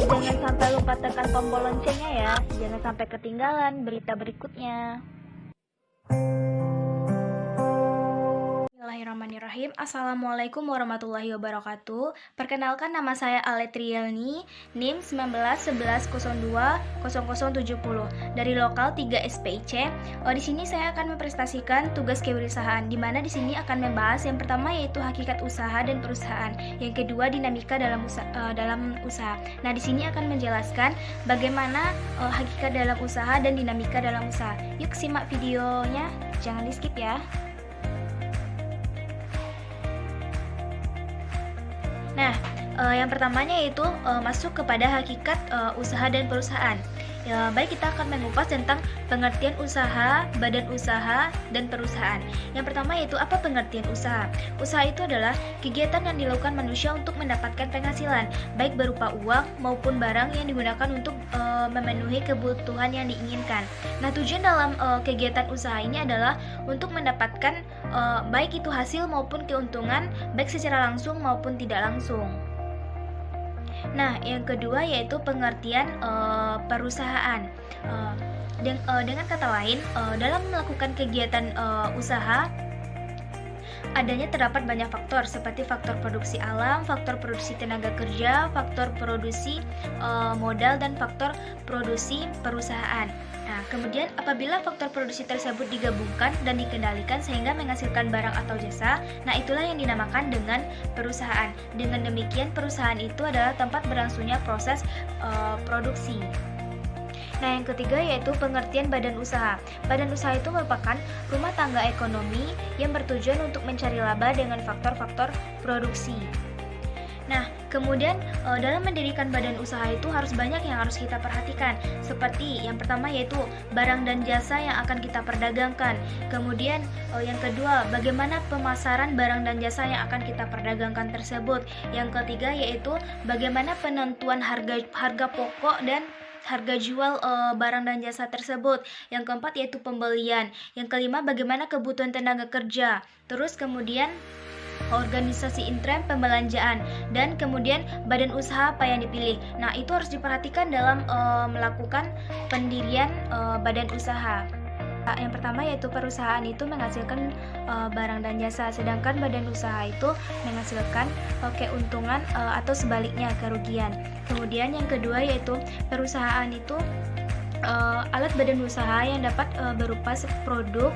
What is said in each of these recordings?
Jangan sampai lupa tekan tombol loncengnya ya, jangan sampai ketinggalan berita berikutnya. Bismillahirrahmanirrahim. Assalamualaikum warahmatullahi wabarakatuh. Perkenalkan, nama saya Aletrielni, NIM 1911020070 dari lokal 3 SPIC. Di sini saya akan mempresentasikan tugas kewirausahaan, di mana di sini akan membahas yang pertama yaitu hakikat usaha dan perusahaan, yang kedua dinamika dalam usaha. Nah, di sini akan menjelaskan bagaimana hakikat dalam usaha dan dinamika dalam usaha. Yuk simak videonya, jangan di skip ya. Nah, yang pertamanya yaitu masuk kepada hakikat usaha dan perusahaan. Baik, kita akan mengupas tentang pengertian usaha, badan usaha, dan perusahaan. Yang pertama yaitu apa pengertian usaha? Usaha itu adalah kegiatan yang dilakukan manusia untuk mendapatkan penghasilan, baik berupa uang maupun barang yang digunakan untuk memenuhi kebutuhan yang diinginkan. Nah, tujuan dalam kegiatan usaha ini adalah untuk mendapatkan baik itu hasil maupun keuntungan, baik secara langsung maupun tidak langsung. Nah, yang kedua yaitu pengertian perusahaan. Dengan kata lain, dalam melakukan kegiatan usaha, adanya terdapat banyak faktor seperti faktor produksi alam, faktor produksi tenaga kerja, faktor produksi modal, dan faktor produksi perusahaan. Nah, kemudian apabila faktor produksi tersebut digabungkan dan dikendalikan sehingga menghasilkan barang atau jasa, nah itulah yang dinamakan dengan perusahaan. Dengan demikian, perusahaan itu adalah tempat berlangsungnya proses produksi. Nah, yang ketiga yaitu pengertian badan usaha. Badan usaha itu merupakan rumah tangga ekonomi yang bertujuan untuk mencari laba dengan faktor-faktor produksi. Nah, kemudian dalam mendirikan badan usaha itu harus banyak yang harus kita perhatikan. Seperti yang pertama yaitu barang dan jasa yang akan kita perdagangkan. Kemudian yang kedua, bagaimana pemasaran barang dan jasa yang akan kita perdagangkan tersebut. Yang ketiga yaitu bagaimana penentuan harga pokok dan harga jual barang dan jasa tersebut. Yang keempat yaitu pembelian. Yang kelima, bagaimana kebutuhan tenaga kerja. Terus kemudian organisasi intern pembelanjaan, dan kemudian badan usaha apa yang dipilih. Nah, itu harus diperhatikan dalam melakukan pendirian badan usaha. Yang pertama yaitu perusahaan itu menghasilkan barang dan jasa, sedangkan badan usaha itu menghasilkan keuntungan atau sebaliknya kerugian. Kemudian yang kedua yaitu perusahaan itu alat badan usaha yang dapat berupa produk,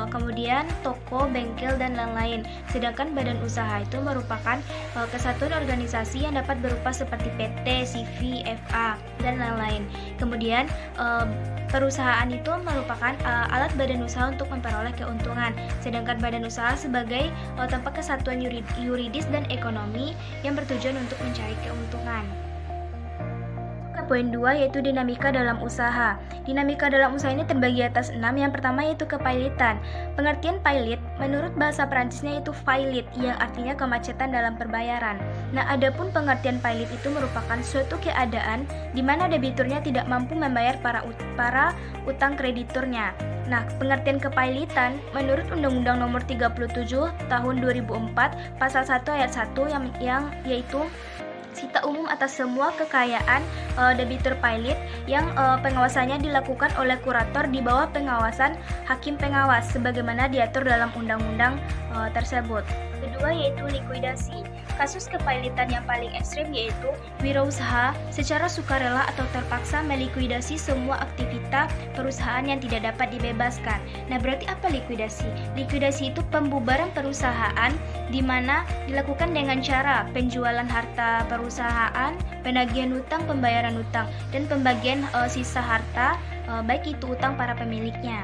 kemudian toko, bengkel, dan lain-lain. Sedangkan badan usaha itu merupakan kesatuan organisasi yang dapat berupa seperti PT, CV, FA, dan lain-lain. Kemudian perusahaan itu merupakan alat badan usaha untuk memperoleh keuntungan. Sedangkan badan usaha sebagai tempat kesatuan yuridis dan ekonomi yang bertujuan untuk mencari keuntungan. Poin 2 yaitu dinamika dalam usaha. Dinamika dalam usaha ini terbagi atas 6. Yang pertama yaitu kepailitan. Pengertian pailit menurut bahasa Perancisnya yaitu faillit, yang artinya kemacetan dalam perbayaran. Nah, adapun pengertian pailit itu merupakan suatu keadaan di mana debiturnya tidak mampu membayar para utang krediturnya. Nah, pengertian kepailitan menurut Undang-Undang Nomor 37 Tahun 2004 Pasal 1 Ayat 1 yang yaitu sita umum atas semua kekayaan debitur pailit yang pengawasannya dilakukan oleh kurator di bawah pengawasan hakim pengawas sebagaimana diatur dalam undang-undang tersebut. Kedua yaitu likuidasi. Kasus kepailitan yang paling ekstrim yaitu wirausaha secara sukarela atau terpaksa melikuidasi semua aktivitas perusahaan yang tidak dapat dibebaskan. Nah, berarti apa likuidasi? Likuidasi itu pembubaran perusahaan di mana dilakukan dengan cara penjualan harta perusahaan, penagihan utang, pembayaran utang, dan pembagian sisa harta baik itu utang para pemiliknya.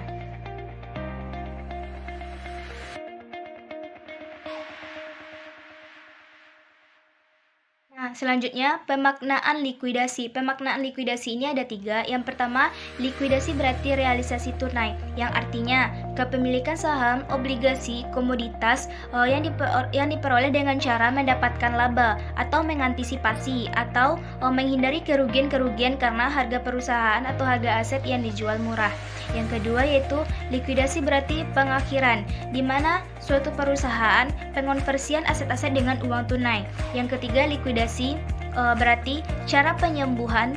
Nah, selanjutnya pemaknaan likuidasi. Pemaknaan likuidasi ini ada 3. Yang pertama, likuidasi berarti realisasi tunai, yang artinya kepemilikan saham, obligasi, komoditas yang diperoleh dengan cara mendapatkan laba atau mengantisipasi atau menghindari kerugian-kerugian karena harga perusahaan atau harga aset yang dijual murah. Yang kedua yaitu likuidasi berarti pengakhiran, di mana suatu perusahaan pengonversian aset-aset dengan uang tunai. Yang ketiga likuidasi berarti cara penyembuhan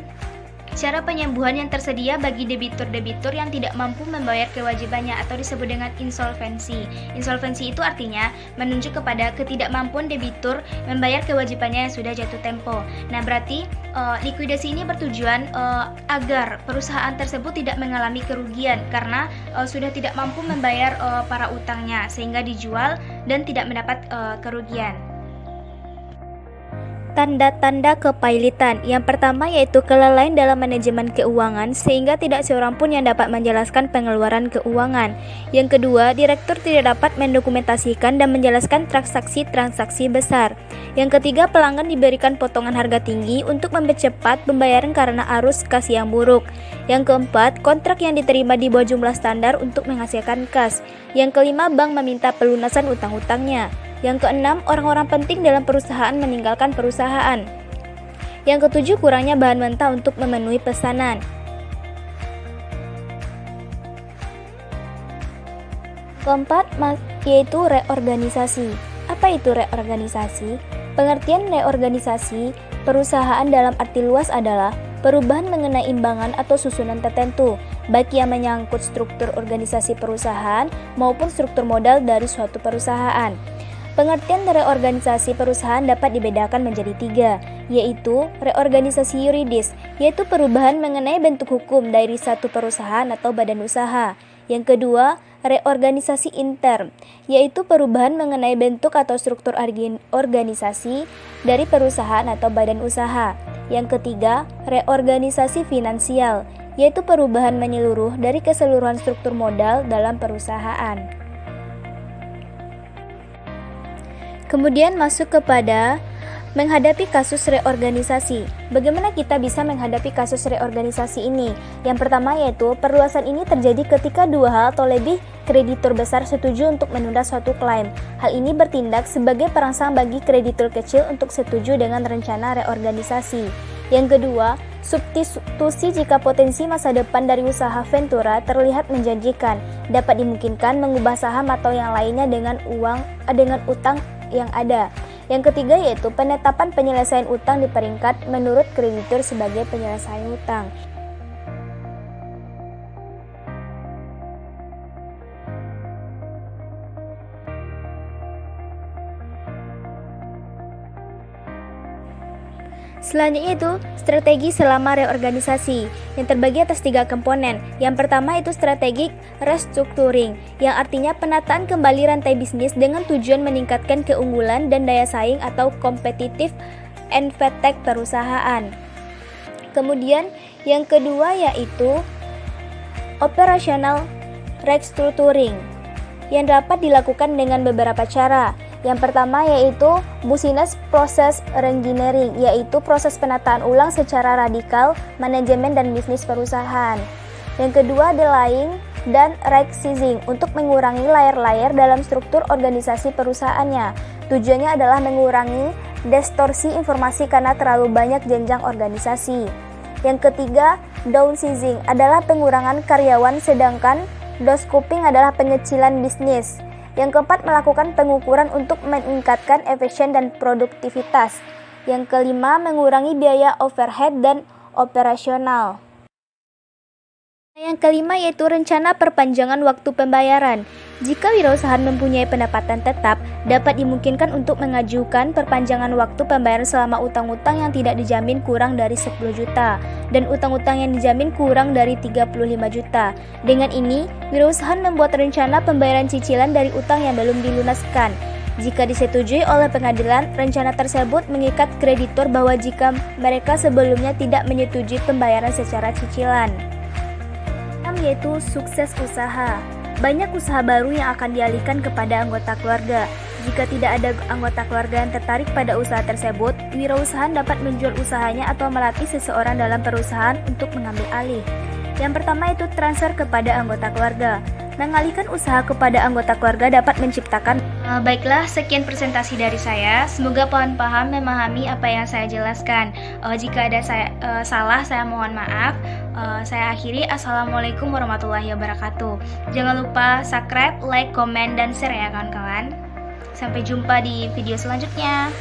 yang tersedia bagi debitur-debitur yang tidak mampu membayar kewajibannya atau disebut dengan insolvensi. Insolvensi itu artinya menunjuk kepada ketidakmampuan debitur membayar kewajibannya yang sudah jatuh tempo. Nah, berarti likuidasi ini bertujuan agar perusahaan tersebut tidak mengalami kerugian karena sudah tidak mampu membayar para utangnya sehingga dijual dan tidak mendapat kerugian. Tanda-tanda kepailitan. Yang pertama yaitu kelalaian dalam manajemen keuangan sehingga tidak seorang pun yang dapat menjelaskan pengeluaran keuangan. Yang kedua, direktur tidak dapat mendokumentasikan dan menjelaskan transaksi-transaksi besar. Yang ketiga, pelanggan diberikan potongan harga tinggi untuk mempercepat pembayaran karena arus kas yang buruk. Yang keempat, kontrak yang diterima di bawah jumlah standar untuk menghasilkan kas. Yang kelima, bank meminta pelunasan utang-utangnya. Yang keenam, orang-orang penting dalam perusahaan meninggalkan perusahaan. Yang ketujuh, kurangnya bahan mentah untuk memenuhi pesanan. Keempat, yaitu reorganisasi. Apa itu reorganisasi? Pengertian reorganisasi perusahaan dalam arti luas adalah perubahan mengenai imbangan atau susunan tertentu, baik yang menyangkut struktur organisasi perusahaan maupun struktur modal dari suatu perusahaan. Pengertian reorganisasi perusahaan dapat dibedakan menjadi tiga, yaitu reorganisasi yuridis, yaitu perubahan mengenai bentuk hukum dari satu perusahaan atau badan usaha. Yang kedua, reorganisasi intern, yaitu perubahan mengenai bentuk atau struktur organisasi dari perusahaan atau badan usaha. Yang ketiga, reorganisasi finansial, yaitu perubahan menyeluruh dari keseluruhan struktur modal dalam perusahaan. Kemudian masuk kepada menghadapi kasus reorganisasi. Bagaimana kita bisa menghadapi kasus reorganisasi ini? Yang pertama yaitu perluasan ini terjadi ketika dua hal atau lebih kreditur besar setuju untuk menunda suatu klaim. Hal ini bertindak sebagai perangsang bagi kreditur kecil untuk setuju dengan rencana reorganisasi. Yang kedua, substitusi jika potensi masa depan dari usaha Ventura terlihat menjanjikan, dapat dimungkinkan mengubah saham atau yang lainnya dengan utang yang ada. Yang ketiga yaitu penetapan penyelesaian utang di peringkat menurut kreditur sebagai penyelesaian utang. Selanjutnya itu strategi selama reorganisasi yang terbagi atas 3 komponen. Yang pertama itu strategi restructuring yang artinya penataan kembali rantai bisnis dengan tujuan meningkatkan keunggulan dan daya saing atau competitive advantage perusahaan. Kemudian yang kedua yaitu operational restructuring yang dapat dilakukan dengan beberapa cara. Yang pertama yaitu business process reengineering, yaitu proses penataan ulang secara radikal manajemen dan bisnis perusahaan. Yang kedua delaying dan right sizing untuk mengurangi layer-layer dalam struktur organisasi perusahaannya. Tujuannya adalah mengurangi distorsi informasi karena terlalu banyak jenjang organisasi. Yang ketiga downsizing adalah pengurangan karyawan, sedangkan downscoping adalah pengecilan bisnis. Yang keempat, melakukan pengukuran untuk meningkatkan efisien dan produktivitas. Yang kelima, mengurangi biaya overhead dan operasional. Yang kelima yaitu rencana perpanjangan waktu pembayaran. Jika wirausaha mempunyai pendapatan tetap, dapat dimungkinkan untuk mengajukan perpanjangan waktu pembayaran selama utang-utang yang tidak dijamin kurang dari 10 juta dan utang-utang yang dijamin kurang dari 35 juta. Dengan ini, wirausaha membuat rencana pembayaran cicilan dari utang yang belum dilunaskan. Jika disetujui oleh pengadilan, rencana tersebut mengikat kreditur bahwa jika mereka sebelumnya tidak menyetujui pembayaran secara cicilan. Yaitu sukses usaha. Banyak usaha baru yang akan dialihkan kepada anggota keluarga. Jika tidak ada anggota keluarga yang tertarik pada usaha tersebut, wirausaha dapat menjual usahanya atau melatih seseorang dalam perusahaan untuk mengambil alih. Yang pertama itu transfer kepada anggota keluarga. Mengalihkan usaha kepada anggota keluarga dapat menciptakan. Baiklah, sekian presentasi dari saya. Semoga pohon paham memahami apa yang saya jelaskan. Jika ada salah, saya mohon maaf. Saya akhiri. Assalamualaikum warahmatullahi wabarakatuh. Jangan lupa subscribe, like, komen, dan share ya kawan-kawan. Sampai jumpa di video selanjutnya.